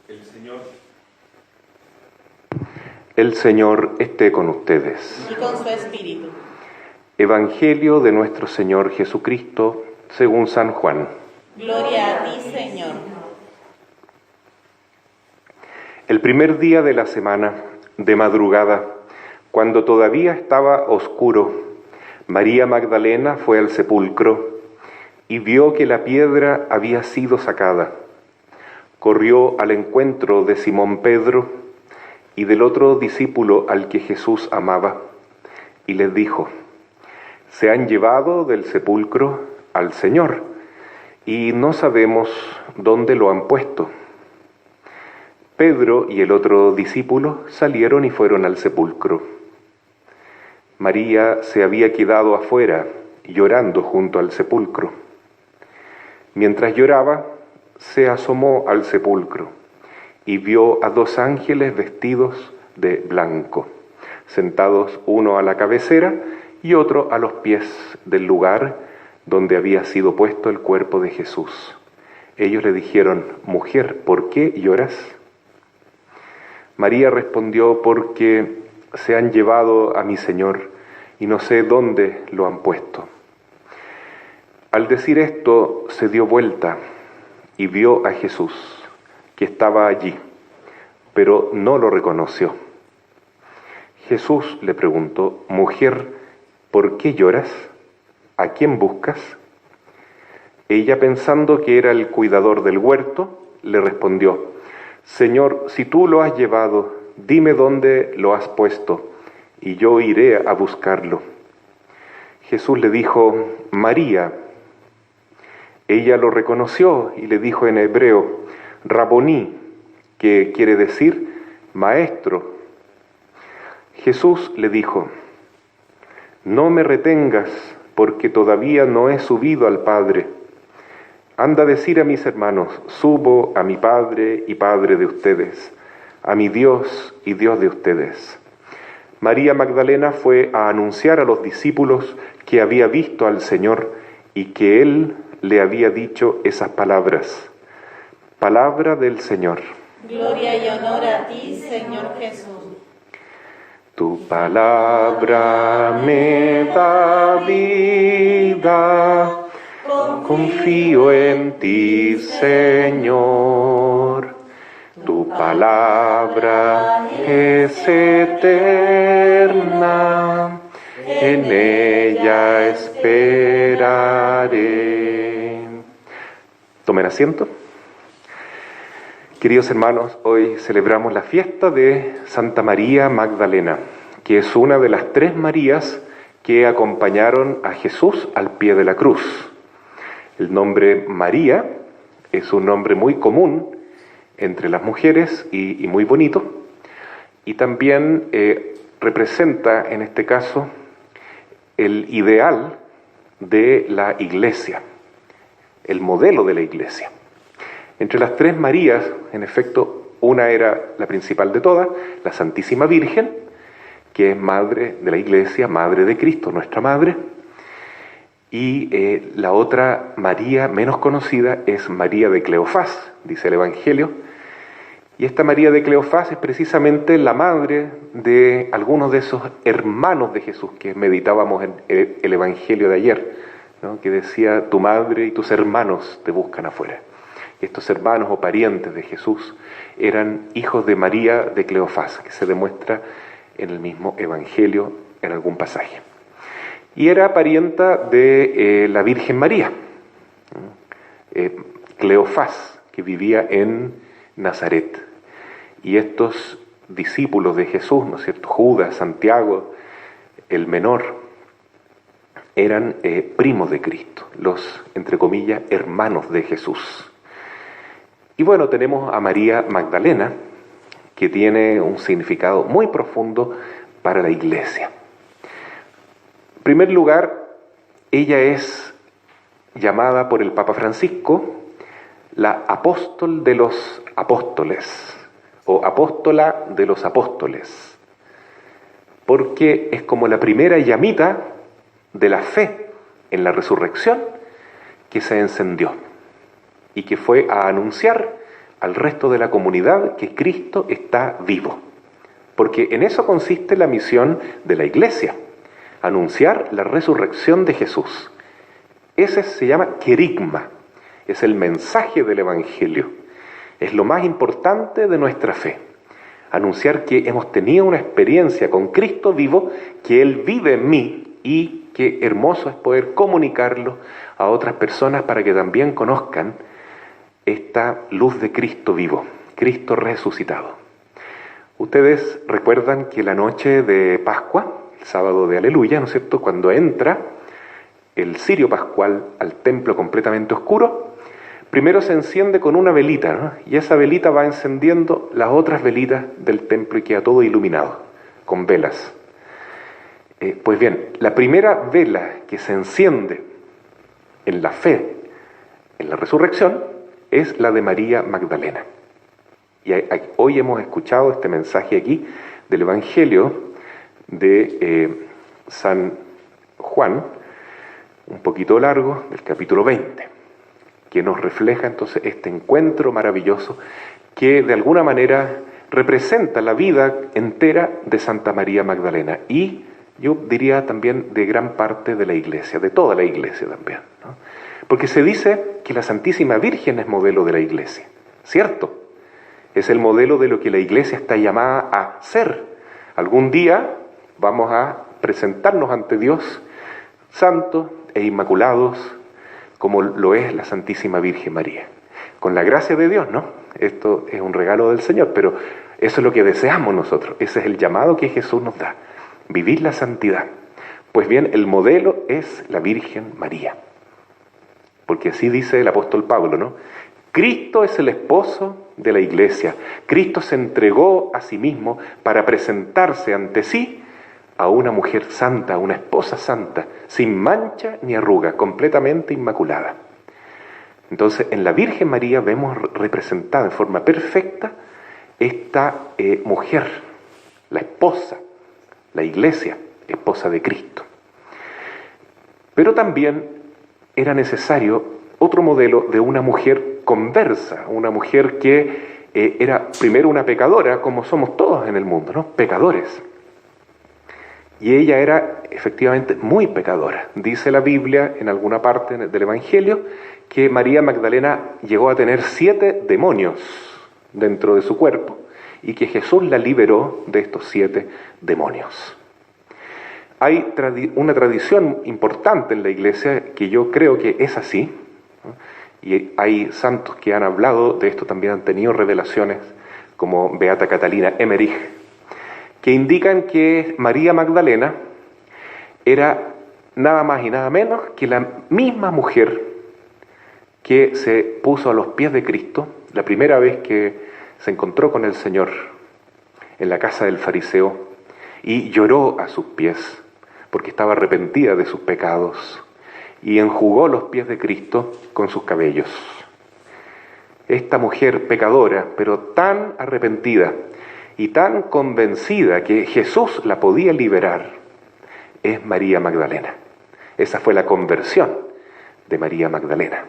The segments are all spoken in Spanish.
El Señor esté con ustedes. Y con su espíritu. Evangelio de nuestro Señor Jesucristo, según San Juan. Gloria a ti, Señor. El primer día de la semana, de madrugada, cuando todavía estaba oscuro, María Magdalena fue al sepulcro y vio que la piedra había sido sacada. Corrió al encuentro de Simón Pedro y del otro discípulo al que Jesús amaba, y les dijo: se han llevado del sepulcro al Señor, y no sabemos dónde lo han puesto. Pedro y el otro discípulo salieron y fueron al sepulcro. María se había quedado afuera, llorando junto al sepulcro. Mientras lloraba, se asomó al sepulcro y vio a dos ángeles vestidos de blanco, sentados uno a la cabecera y otro a los pies del lugar donde había sido puesto el cuerpo de Jesús. Ellos le dijeron: mujer, ¿por qué lloras? María respondió: porque se han llevado a mi Señor y no sé dónde lo han puesto. Al decir esto, se dio vuelta y vio a Jesús, que estaba allí, pero no lo reconoció. Jesús le preguntó: mujer, ¿por qué lloras? ¿A quién buscas? Ella, pensando que era el cuidador del huerto, le respondió: Señor, si tú lo has llevado, dime dónde lo has puesto, y yo iré a buscarlo. Jesús le dijo: María. Ella lo reconoció y le dijo en hebreo: Raboní, que quiere decir maestro. Jesús le dijo: no me retengas, porque todavía no he subido al Padre. Anda a decir a mis hermanos: subo a mi Padre y Padre de ustedes, a mi Dios y Dios de ustedes. María Magdalena fue a anunciar a los discípulos que había visto al Señor y que Él le había dicho esas palabras. Palabra del Señor. Gloria y honor a ti, Señor Jesús. Tu palabra me da vida, confío en ti, Señor. Tu palabra es eterna, en ella esperaré. Tomen asiento. Queridos hermanos, hoy celebramos la fiesta de Santa María Magdalena, que es una de las tres Marías que acompañaron a Jesús al pie de la cruz. El nombre María es un nombre muy común entre las mujeres y muy bonito, y también representa en este caso el ideal de la Iglesia, el modelo de la Iglesia. Entre las tres Marías, en efecto, una era la principal de todas, la Santísima Virgen, que es madre de la Iglesia, madre de Cristo, nuestra madre, y la otra María menos conocida es María de Cleofás, dice el Evangelio, y esta María de Cleofás es precisamente la madre de algunos de esos hermanos de Jesús que meditábamos en el Evangelio de ayer, ¿no? Que decía: tu madre y tus hermanos te buscan afuera. Estos hermanos o parientes de Jesús eran hijos de María de Cleofás, que se demuestra en el mismo Evangelio en algún pasaje. Y era parienta de la Virgen María, Cleofás, que vivía en Nazaret. Y estos discípulos de Jesús, ¿no es cierto?, Judas, Santiago, el menor, eran primos de Cristo, los, entre comillas, hermanos de Jesús. Y bueno, tenemos a María Magdalena, que tiene un significado muy profundo para la Iglesia. En primer lugar, ella es llamada por el Papa Francisco la apóstol de los apóstoles, o apóstola de los apóstoles, porque es como la primera llamita de la fe en la resurrección que se encendió y que fue a anunciar al resto de la comunidad que Cristo está vivo. Porque en eso consiste la misión de la Iglesia, anunciar la resurrección de Jesús. Ese se llama querigma, es el mensaje del Evangelio. Es lo más importante de nuestra fe. Anunciar que hemos tenido una experiencia con Cristo vivo, que Él vive en mí y que hermoso es poder comunicarlo a otras personas para que también conozcan esta luz de Cristo vivo, Cristo resucitado. Ustedes recuerdan que la noche de Pascua, el sábado de Aleluya, ¿no es cierto?, cuando entra el cirio pascual al templo completamente oscuro, primero se enciende con una velita, ¿no? Y esa velita va encendiendo las otras velitas del templo y queda todo iluminado, con velas. Pues bien, la primera vela que se enciende en la fe, en la resurrección, es la de María Magdalena. Y hoy hemos escuchado este mensaje aquí del Evangelio de San Juan, un poquito largo, del capítulo 20, que nos refleja entonces este encuentro maravilloso que de alguna manera representa la vida entera de Santa María Magdalena y yo diría también de gran parte de la Iglesia, de toda la Iglesia también, ¿no? Porque se dice que la Santísima Virgen es modelo de la Iglesia, ¿cierto? Es el modelo de lo que la Iglesia está llamada a ser. Algún día vamos a presentarnos ante Dios santos e inmaculados, como lo es la Santísima Virgen María. Con la gracia de Dios, ¿no? Esto es un regalo del Señor, pero eso es lo que deseamos nosotros. Ese es el llamado que Jesús nos da, vivir la santidad. Pues bien, el modelo es la Virgen María. Porque así dice el apóstol Pablo, ¿no? Cristo es el esposo de la Iglesia. Cristo se entregó a sí mismo para presentarse ante sí a una mujer santa, a una esposa santa, sin mancha ni arruga, completamente inmaculada. Entonces, en la Virgen María vemos representada en forma perfecta esta mujer, la esposa, la Iglesia, esposa de Cristo. Pero también era necesario otro modelo de una mujer conversa, una mujer que era primero una pecadora, como somos todos en el mundo, ¿no? Pecadores. Y ella era efectivamente muy pecadora. Dice la Biblia en alguna parte del Evangelio que María Magdalena llegó a tener 7 demonios dentro de su cuerpo y que Jesús la liberó de estos 7 demonios. Hay una tradición importante en la Iglesia que yo creo que es así, ¿no? Y hay santos que han hablado de esto, también han tenido revelaciones, como Beata Catalina Emmerich, que indican que María Magdalena era nada más y nada menos que la misma mujer que se puso a los pies de Cristo la primera vez que se encontró con el Señor en la casa del fariseo y lloró a sus pies porque estaba arrepentida de sus pecados y enjugó los pies de Cristo con sus cabellos. Esta mujer pecadora, pero tan arrepentida y tan convencida que Jesús la podía liberar, es María Magdalena. Esa fue la conversión de María Magdalena.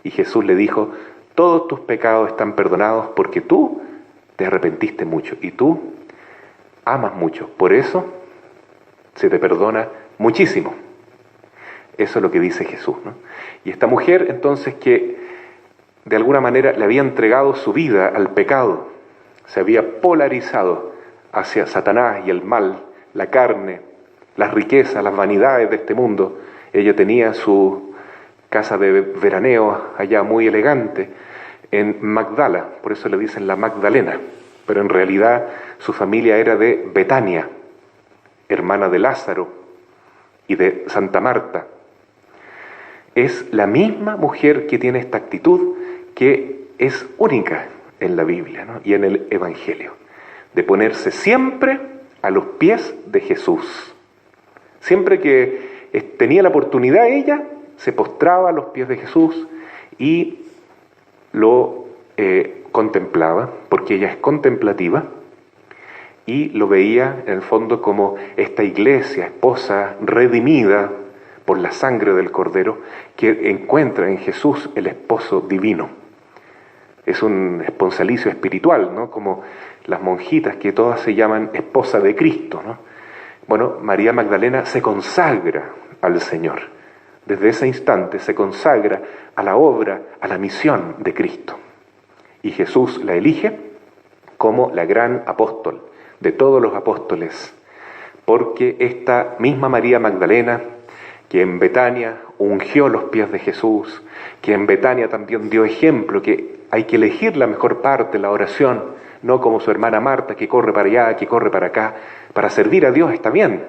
Y Jesús le dijo, todos tus pecados están perdonados porque tú te arrepentiste mucho y tú amas mucho. Por eso se te perdona muchísimo. Eso es lo que dice Jesús, ¿no? Y esta mujer entonces que de alguna manera le había entregado su vida al pecado, se había polarizado hacia Satanás y el mal, la carne, las riquezas, las vanidades de este mundo. Ella tenía su casa de veraneo allá muy elegante en Magdala, por eso le dicen la Magdalena, pero en realidad su familia era de Betania, hermana de Lázaro y de Santa Marta. Es la misma mujer que tiene esta actitud que es única en la Biblia, ¿no? Y en el Evangelio, de ponerse siempre a los pies de Jesús. Siempre que tenía la oportunidad ella, se postraba a los pies de Jesús y lo contemplaba, porque ella es contemplativa, y lo veía en el fondo como esta iglesia, esposa redimida por la sangre del Cordero, que encuentra en Jesús el esposo divino. es un esponsalicio espiritual, ¿no? Como las monjitas que todas se llaman esposa de Cristo, ¿no? Bueno, María Magdalena se consagra al Señor. Desde ese instante se consagra a la obra, a la misión de Cristo. Y Jesús la elige como la gran apóstol de todos los apóstoles, porque esta misma María Magdalena, que en Betania ungió los pies de Jesús, que en Betania también dio ejemplo, que hay que elegir la mejor parte, la oración, no como su hermana Marta, que corre para allá, que corre para acá. Para servir a Dios está bien,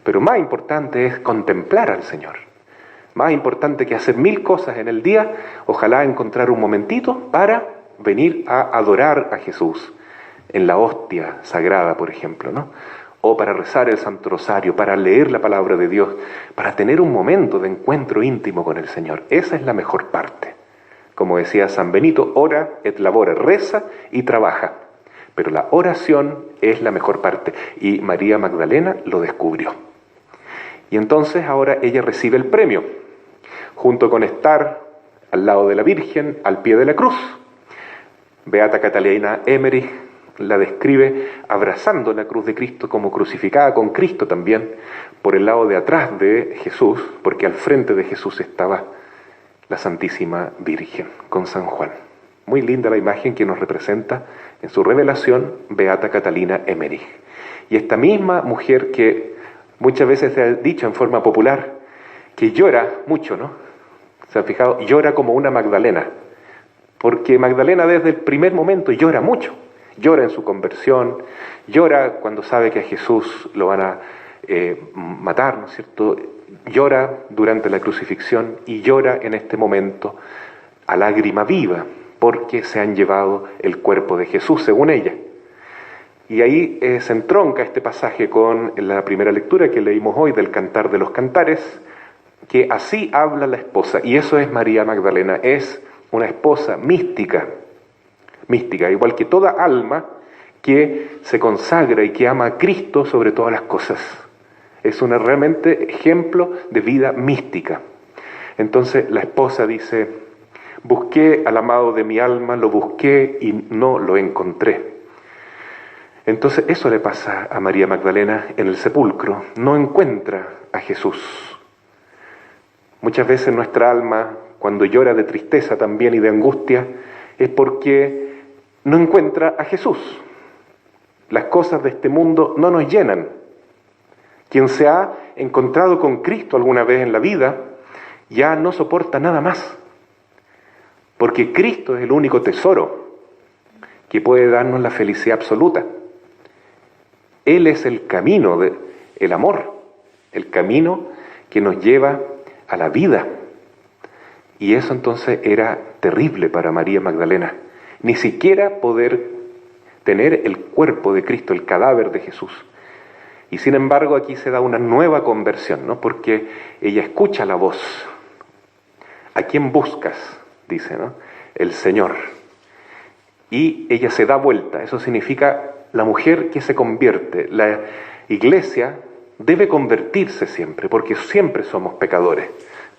pero más importante es contemplar al Señor. Más importante que hacer 1000 cosas en el día, ojalá encontrar un momentito para venir a adorar a Jesús en la hostia sagrada, por ejemplo, ¿no? O para rezar el Santo Rosario, para leer la palabra de Dios, para tener un momento de encuentro íntimo con el Señor. Esa es la mejor parte. Como decía San Benito, ora et labora, reza y trabaja. Pero la oración es la mejor parte, y María Magdalena lo descubrió. Y entonces ahora ella recibe el premio, junto con estar al lado de la Virgen, al pie de la cruz. Beata Catalina Emmerich la describe abrazando la cruz de Cristo, como crucificada con Cristo también, por el lado de atrás de Jesús, porque al frente de Jesús estaba la Santísima Virgen, con San Juan. Muy linda la imagen que nos representa en su revelación Beata Catalina Emmerich. Y esta misma mujer que muchas veces se ha dicho en forma popular, que llora mucho, ¿no? ¿Se han fijado? Llora como una Magdalena, porque Magdalena desde el primer momento llora mucho. Llora en su conversión, llora cuando sabe que a Jesús lo van a matar, ¿no es cierto? Llora durante la crucifixión y llora en este momento a lágrima viva, porque se han llevado el cuerpo de Jesús, según ella. Y ahí se entronca este pasaje con la primera lectura que leímos hoy del Cantar de los Cantares, que así habla la esposa, y eso es María Magdalena, es una esposa mística, igual que toda alma que se consagra y que ama a Cristo sobre todas las cosas. Es una realmente ejemplo de vida mística. Entonces la esposa dice: busqué al amado de mi alma, lo busqué y no lo encontré. Entonces eso le pasa a María Magdalena en el sepulcro, no encuentra a Jesús. Muchas veces nuestra alma, cuando llora de tristeza también y de angustia, es porque no encuentra a Jesús. Las cosas de este mundo no nos llenan. Quien se ha encontrado con Cristo alguna vez en la vida, ya no soporta nada más. Porque Cristo es el único tesoro que puede darnos la felicidad absoluta. Él es el camino del amor, el camino que nos lleva a la vida. Y eso entonces era terrible para María Magdalena. Ni siquiera poder tener el cuerpo de Cristo, el cadáver de Jesús. Y sin embargo aquí se da una nueva conversión, ¿no? Porque ella escucha la voz. ¿A quién buscas?, dice, ¿no? El Señor. Y ella se da vuelta. Eso significa la mujer que se convierte. La iglesia debe convertirse siempre, porque siempre somos pecadores,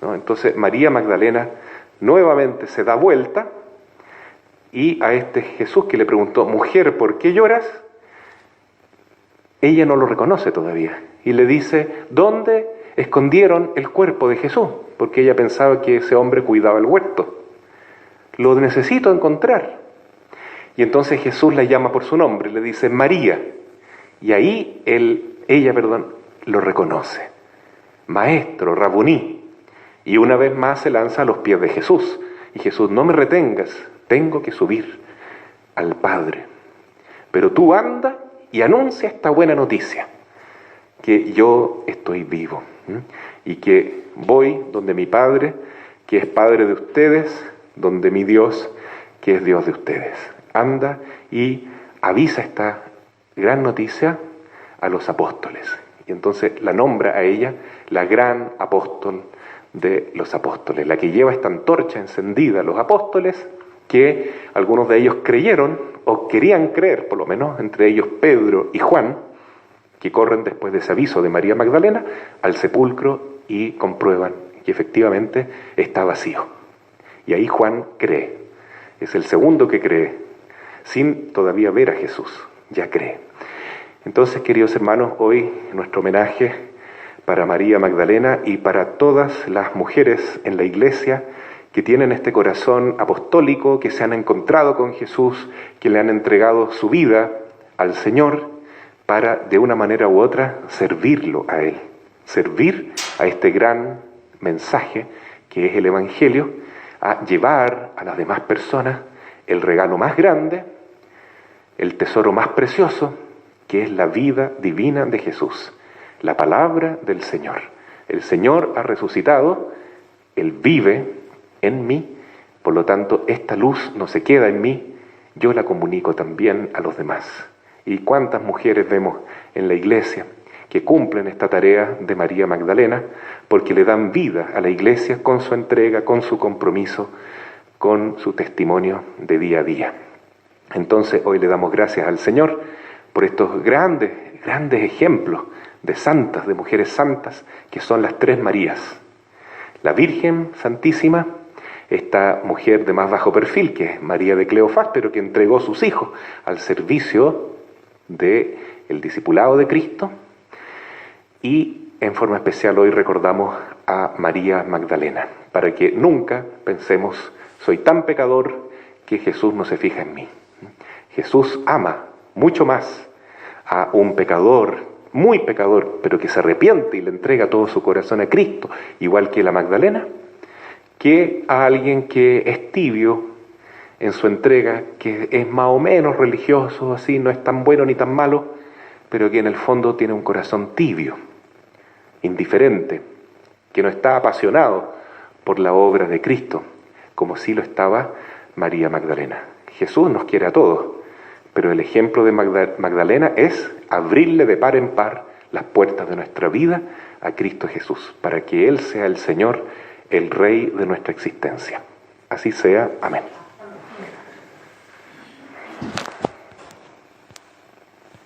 ¿no? Entonces María Magdalena nuevamente se da vuelta, y a este Jesús que le preguntó: mujer, ¿por qué lloras?, ella no lo reconoce todavía, y le dice: ¿dónde escondieron el cuerpo de Jesús? Porque ella pensaba que ese hombre cuidaba el huerto. Lo necesito encontrar. Y entonces Jesús la llama por su nombre, le dice: María. Y ahí ella lo reconoce: Maestro, Rabuní. Y una vez más se lanza a los pies de Jesús. Y Jesús: no me retengas, tengo que subir al Padre. Pero tú anda y anuncia esta buena noticia, que yo estoy vivo, y que voy donde mi Padre, que es Padre de ustedes, donde mi Dios, que es Dios de ustedes. Anda y avisa esta gran noticia a los apóstoles. Y entonces la nombra a ella la gran apóstol de los apóstoles, la que lleva esta antorcha encendida a los apóstoles, que algunos de ellos creyeron, o querían creer por lo menos, entre ellos Pedro y Juan, que corren después de ese aviso de María Magdalena al sepulcro y comprueban que efectivamente está vacío. Y ahí Juan cree. Es el segundo que cree, sin todavía ver a Jesús, ya cree. Entonces, queridos hermanos, hoy nuestro homenaje para María Magdalena y para todas las mujeres en la Iglesia que tienen este corazón apostólico, que se han encontrado con Jesús, que le han entregado su vida al Señor para, de una manera u otra, servirlo a Él, servir a este gran mensaje que es el Evangelio, a llevar a las demás personas el regalo más grande, el tesoro más precioso, que es la vida divina de Jesús, la palabra del Señor. El Señor ha resucitado, Él vive en mí, por lo tanto esta luz no se queda en mí, yo la comunico también a los demás. ¿Y cuántas mujeres vemos en la Iglesia que cumplen esta tarea de María Magdalena porque le dan vida a la Iglesia con su entrega, con su compromiso, con su testimonio de día a día? Entonces hoy le damos gracias al Señor por estos grandes ejemplos de santas, de mujeres santas, que son las tres Marías. La Virgen Santísima, esta mujer de más bajo perfil, que es María de Cleofás, pero que entregó sus hijos al servicio del discipulado de Cristo. Y en forma especial hoy recordamos a María Magdalena, para que nunca pensemos, soy tan pecador que Jesús no se fija en mí. Jesús ama mucho más a un pecador, muy pecador, pero que se arrepiente y le entrega todo su corazón a Cristo, igual que la Magdalena, que a alguien que es tibio en su entrega, que es más o menos religioso, así, no es tan bueno ni tan malo, pero que en el fondo tiene un corazón tibio, indiferente, que no está apasionado por la obra de Cristo, como sí lo estaba María Magdalena. Jesús nos quiere a todos, pero el ejemplo de Magdalena es abrirle de par en par las puertas de nuestra vida a Cristo Jesús, para que Él sea el Señor, el Rey de nuestra existencia. Así sea. Amén.